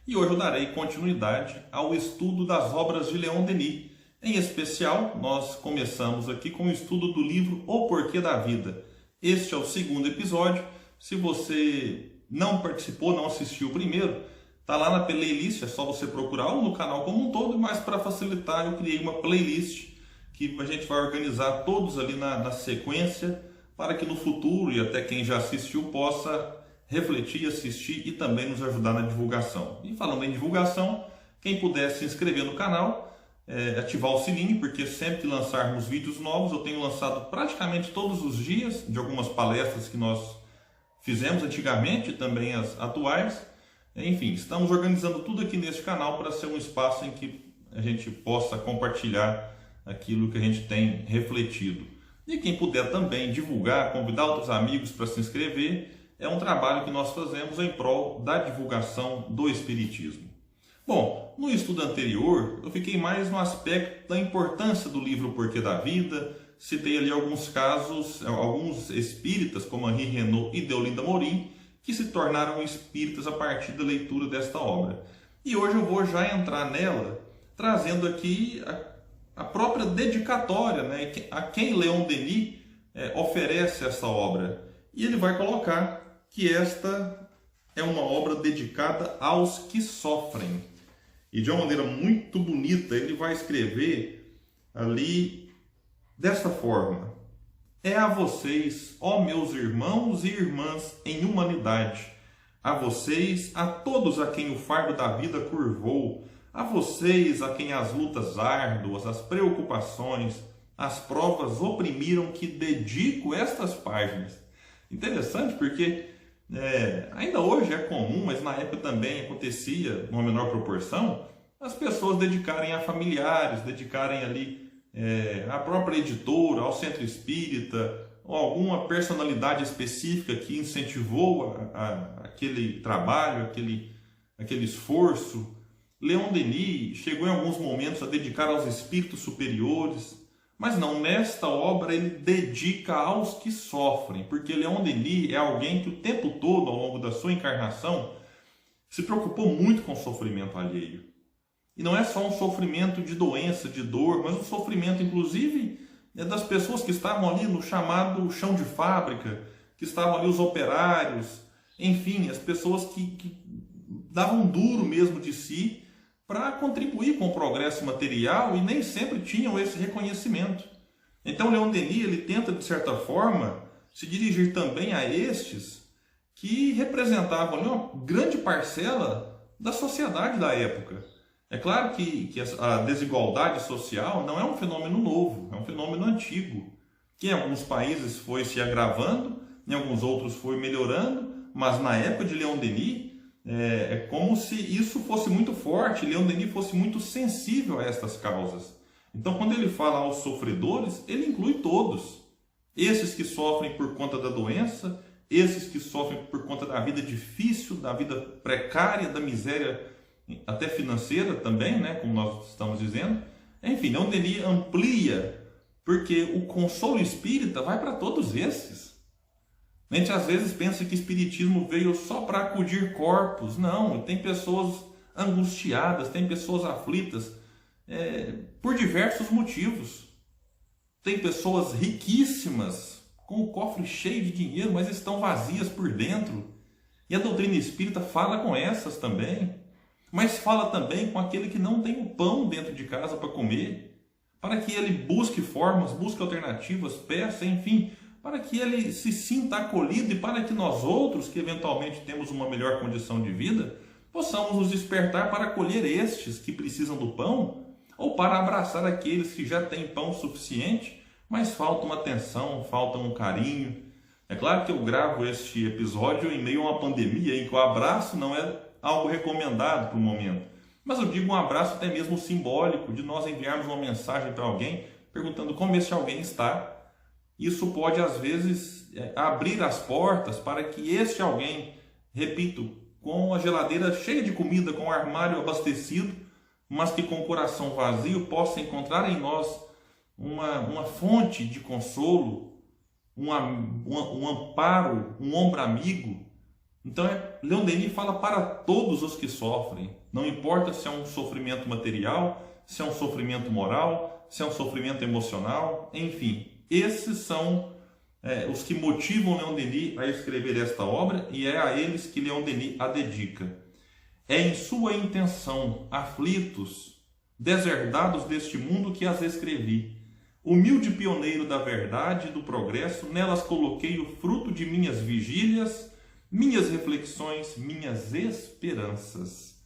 e hoje eu darei continuidade ao estudo das obras de Leon Denis. Em especial, nós começamos aqui com o estudo do livro O Porquê da Vida. Este é o segundo episódio. Se você não participou, não assistiu o primeiro, está lá na playlist, é só você procurar ou no canal como um todo, mas para facilitar eu criei uma playlist que a gente vai organizar todos ali na sequência, para que no futuro, e até quem já assistiu, possa refletir, assistir e também nos ajudar na divulgação. E falando em divulgação, quem puder se inscrever no canal, ativar o sininho, porque sempre que lançarmos vídeos novos, eu tenho lançado praticamente todos os dias, de algumas palestras que nós fizemos antigamente e também as atuais. Enfim, estamos organizando tudo aqui neste canal para ser um espaço em que a gente possa compartilhar aquilo que a gente tem refletido. E quem puder também divulgar, convidar outros amigos para se inscrever, é um trabalho que nós fazemos em prol da divulgação do Espiritismo. Bom, no estudo anterior, eu fiquei mais no aspecto da importância do livro O Porquê da Vida, citei ali alguns casos, alguns espíritas, como Henri Renaud e Deolinda Morim, que se tornaram espíritas a partir da leitura desta obra. E hoje eu vou já entrar nela, trazendo aqui a própria dedicatória, né, a quem Leon Denis oferece essa obra. E ele vai colocar que esta é uma obra dedicada aos que sofrem. E de uma maneira muito bonita, ele vai escrever ali desta forma: é a vocês, ó meus irmãos e irmãs em humanidade, a vocês, a todos a quem o fardo da vida curvou, a vocês a quem as lutas árduas, as preocupações, as provas oprimiram, que dedico estas páginas. Interessante porque ainda hoje é comum, mas na época também acontecia, numa menor proporção, as pessoas dedicarem a familiares, dedicarem ali à própria editora, ao centro espírita, ou alguma personalidade específica que incentivou aquele trabalho, aquele esforço. Leon Denis chegou em alguns momentos a dedicar aos espíritos superiores, mas não, nesta obra ele dedica aos que sofrem, porque Leon Denis é alguém que o tempo todo, ao longo da sua encarnação, se preocupou muito com o sofrimento alheio. E não é só um sofrimento de doença, de dor, mas um sofrimento, inclusive, das pessoas que estavam ali no chamado chão de fábrica, que estavam ali os operários, enfim, as pessoas que davam duro mesmo de si para contribuir com o progresso material e nem sempre tinham esse reconhecimento. Então, Leon Denis ele tenta, de certa forma, se dirigir também a estes que representavam ali uma grande parcela da sociedade da época. É claro que a desigualdade social não é um fenômeno novo, é um fenômeno antigo, que em alguns países foi se agravando, em alguns outros foi melhorando, mas na época de Leon Denis, é como se isso fosse muito forte, Leon Denis fosse muito sensível a estas causas. Então, quando ele fala aos sofredores, ele inclui todos. Esses que sofrem por conta da doença, esses que sofrem por conta da vida difícil, da vida precária, da miséria até financeira também, né, como nós estamos dizendo. Enfim, Leon Denis amplia, porque o consolo espírita vai para todos esses. A gente às vezes pensa que o espiritismo veio só para acudir corpos. Não, tem pessoas angustiadas, tem pessoas aflitas por diversos motivos. Tem pessoas riquíssimas, com o cofre cheio de dinheiro, mas estão vazias por dentro. E a doutrina espírita fala com essas também. Mas fala também com aquele que não tem o pão dentro de casa para comer, para que ele busque formas, busque alternativas, peça, enfim, para que ele se sinta acolhido e para que nós outros, que eventualmente temos uma melhor condição de vida, possamos nos despertar para acolher estes que precisam do pão, ou para abraçar aqueles que já têm pão suficiente, mas falta uma atenção, falta um carinho. É claro que eu gravo este episódio em meio a uma pandemia em que o abraço não é algo recomendado para o momento, mas eu digo um abraço até mesmo simbólico, de nós enviarmos uma mensagem para alguém perguntando como esse alguém está. Isso pode às vezes abrir as portas para que este alguém, repito, com a geladeira cheia de comida, com o armário abastecido, mas que com o coração vazio possa encontrar em nós uma fonte de consolo, um amparo, um ombro amigo, Então, Leon Denis fala para todos os que sofrem, não importa se é um sofrimento material, se é um sofrimento moral, se é um sofrimento emocional, enfim, esses são os que motivam Leon Denis a escrever esta obra, e é a eles que Leon Denis a dedica. É em sua intenção, aflitos, deserdados deste mundo, que as escrevi. Humilde pioneiro da verdade e do progresso, nelas coloquei o fruto de minhas vigílias, minhas reflexões, minhas esperanças.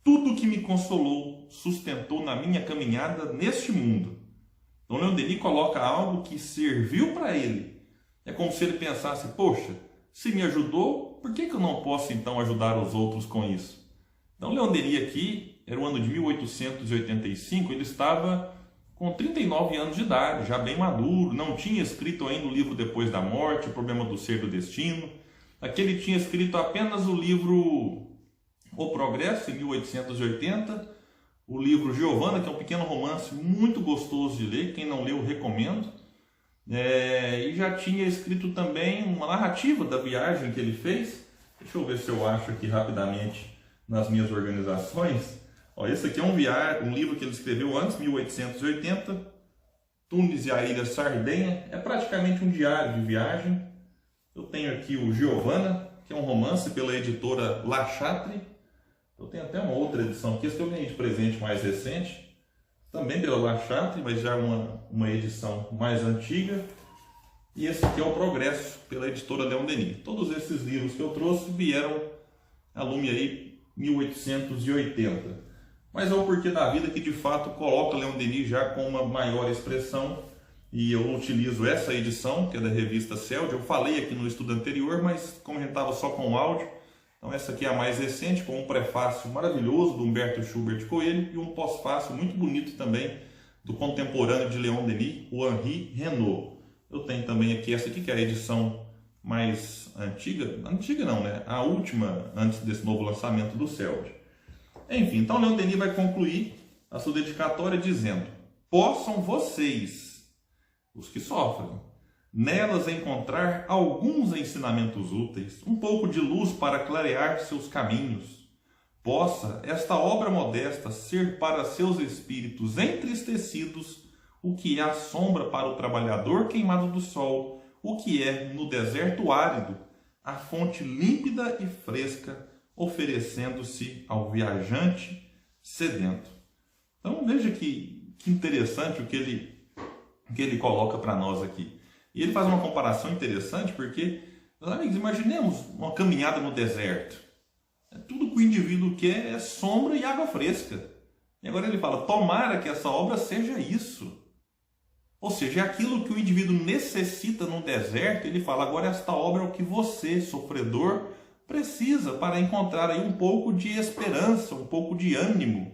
Tudo que me consolou, sustentou na minha caminhada neste mundo. Então, Leon Denis coloca algo que serviu para ele. É como se ele pensasse, poxa, se me ajudou, por que eu não posso então ajudar os outros com isso? Então, Leon Denis aqui, era o ano de 1885, ele estava com 39 anos de idade, já bem maduro, não tinha escrito ainda o livro Depois da Morte, O Problema do Ser e do Destino. Aqui ele tinha escrito apenas o livro O Progresso, em 1880, o livro Giovanna, que é um pequeno romance muito gostoso de ler, quem não leu, recomendo. E já tinha escrito também uma narrativa da viagem que ele fez. Deixa eu ver se eu acho aqui rapidamente nas minhas organizações. Esse aqui é um livro que ele escreveu antes, 1880, Tunis e a Ilha Sardenha. É praticamente um diário de viagem. Eu tenho aqui o Giovanna, que é um romance pela editora La Chatre. Eu tenho até uma outra edição aqui, esse que eu ganhei de presente mais recente, também pela La Chatre, mas já uma edição mais antiga. E esse aqui é o Progresso, pela editora Leon Denis. Todos esses livros que eu trouxe vieram a lume aí 1880. Mas é o Porquê da Vida que de fato coloca Leon Denis já com uma maior expressão, e eu utilizo essa edição, que é da revista Celd. Eu falei aqui no estudo anterior, mas como a gente estava só com o áudio, então essa aqui é a mais recente, com um prefácio maravilhoso do Humberto Schubert Coelho e um pós-fácio muito bonito também do contemporâneo de Leon Denis, o Henri Renaud. Eu tenho também aqui essa aqui, que é a edição mais antiga não, né? A última antes desse novo lançamento do Celd. Enfim, então Leon Denis vai concluir a sua dedicatória dizendo: possam vocês, os que sofrem, nelas encontrar alguns ensinamentos úteis, um pouco de luz para clarear seus caminhos. Possa esta obra modesta ser para seus espíritos entristecidos o que é a sombra para o trabalhador queimado do sol, o que é, no deserto árido, a fonte límpida e fresca, oferecendo-se ao viajante sedento. Então veja que interessante o que ele coloca para nós aqui. E ele faz uma comparação interessante porque, meus amigos, imaginemos uma caminhada no deserto. Tudo que o indivíduo quer é sombra e água fresca. E agora ele fala, tomara que essa obra seja isso. Ou seja, é aquilo que o indivíduo necessita no deserto. Ele fala, agora esta obra é o que você, sofredor, precisa para encontrar aí um pouco de esperança, um pouco de ânimo,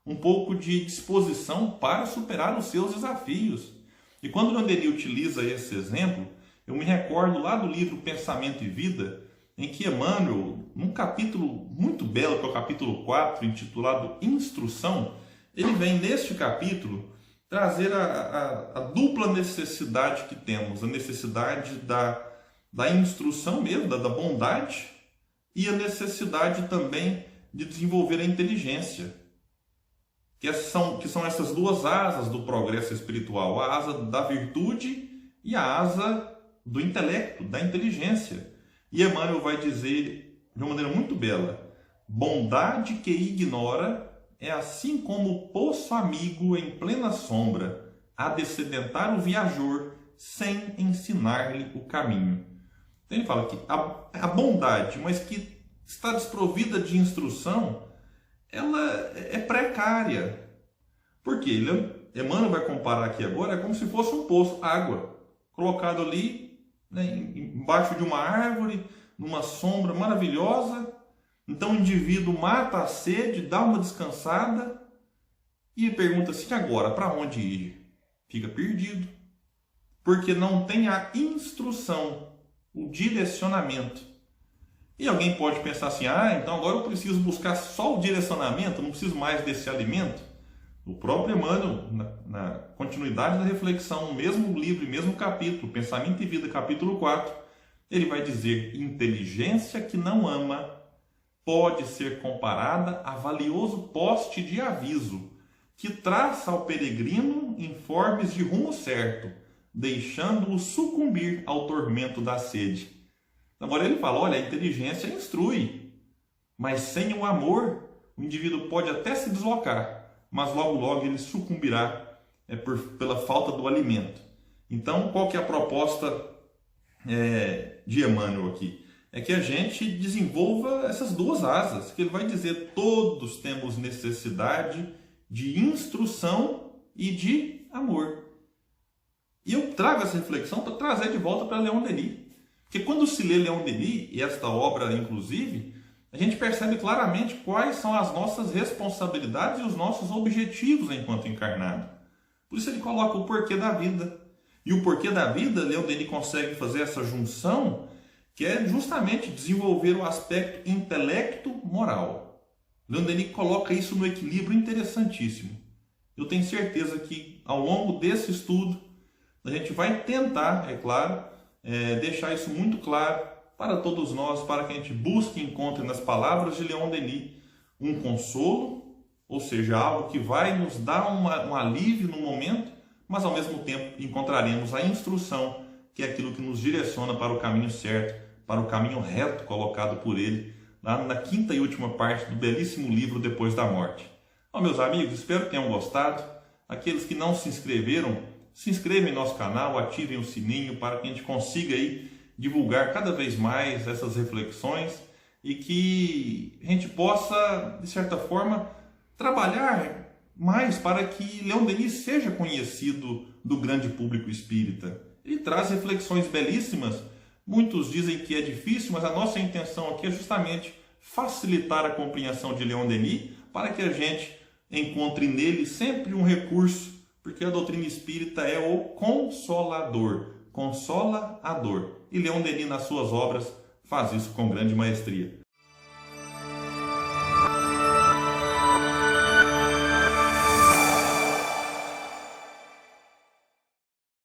um pouco de disposição para superar os seus desafios. E quando Leon Denis utiliza esse exemplo, eu me recordo lá do livro Pensamento e Vida, em que Emmanuel, num capítulo muito belo, que é o capítulo 4, intitulado Instrução, ele vem neste capítulo trazer a dupla necessidade que temos, a necessidade da instrução mesmo, da bondade, e a necessidade também de desenvolver a inteligência, que são essas duas asas do progresso espiritual, a asa da virtude e a asa do intelecto, da inteligência. E Emmanuel vai dizer de uma maneira muito bela, bondade que ignora é assim como o poço amigo em plena sombra, há de sedentar o viajor sem ensinar-lhe o caminho. Então ele fala que a bondade, mas que está desprovida de instrução, ela é precária. Por quê? Emmanuel vai comparar aqui agora, é como se fosse um poço, água, colocado ali, né, embaixo de uma árvore, numa sombra maravilhosa. Então o indivíduo mata a sede, dá uma descansada e pergunta assim, agora, para onde ir? Fica perdido, porque não tem a instrução, o direcionamento. E alguém pode pensar assim, então agora eu preciso buscar só o direcionamento, não preciso mais desse alimento. O próprio Emmanuel, na continuidade da reflexão, no mesmo livro, mesmo capítulo, Pensamento e Vida, capítulo 4, Ele vai dizer: inteligência que não ama pode ser comparada a valioso poste de aviso que traça ao peregrino informes de rumo certo, deixando-o sucumbir ao tormento da sede. Agora ele fala: olha, a inteligência instrui, mas sem o amor o indivíduo pode até se deslocar, mas logo logo ele sucumbirá pela falta do alimento. Então, qual que é a proposta de Emmanuel aqui? É que a gente desenvolva essas duas asas, que ele vai dizer: todos temos necessidade de instrução e de amor. E eu trago essa reflexão para trazer de volta para Leon Denis. Porque quando se lê Leon Denis, e esta obra inclusive, a gente percebe claramente quais são as nossas responsabilidades e os nossos objetivos enquanto encarnado. Por isso ele coloca o porquê da vida. E o porquê da vida, Leon Denis consegue fazer essa junção, que é justamente desenvolver o aspecto intelecto-moral. Leon Denis coloca isso no equilíbrio interessantíssimo. Eu tenho certeza que ao longo desse estudo, a gente vai tentar, é claro, deixar isso muito claro para todos nós, para que a gente busque e encontre nas palavras de Leon Denis um consolo, ou seja, algo que vai nos dar um alívio no momento, mas ao mesmo tempo encontraremos a instrução, que é aquilo que nos direciona para o caminho certo, para o caminho reto colocado por ele, lá na quinta e última parte do belíssimo livro Depois da Morte. Bom, meus amigos, espero que tenham gostado. Aqueles que não se inscreveram, se inscrevam em nosso canal, ativem o sininho para que a gente consiga aí divulgar cada vez mais essas reflexões e que a gente possa, de certa forma, trabalhar mais para que Leon Denis seja conhecido do grande público espírita. Ele traz reflexões belíssimas. Muitos dizem que é difícil, mas a nossa intenção aqui é justamente facilitar a compreensão de Leon Denis para que a gente encontre nele sempre um recurso, porque a doutrina espírita é o consolador, consola a dor. E Leon Denis, nas suas obras, faz isso com grande maestria.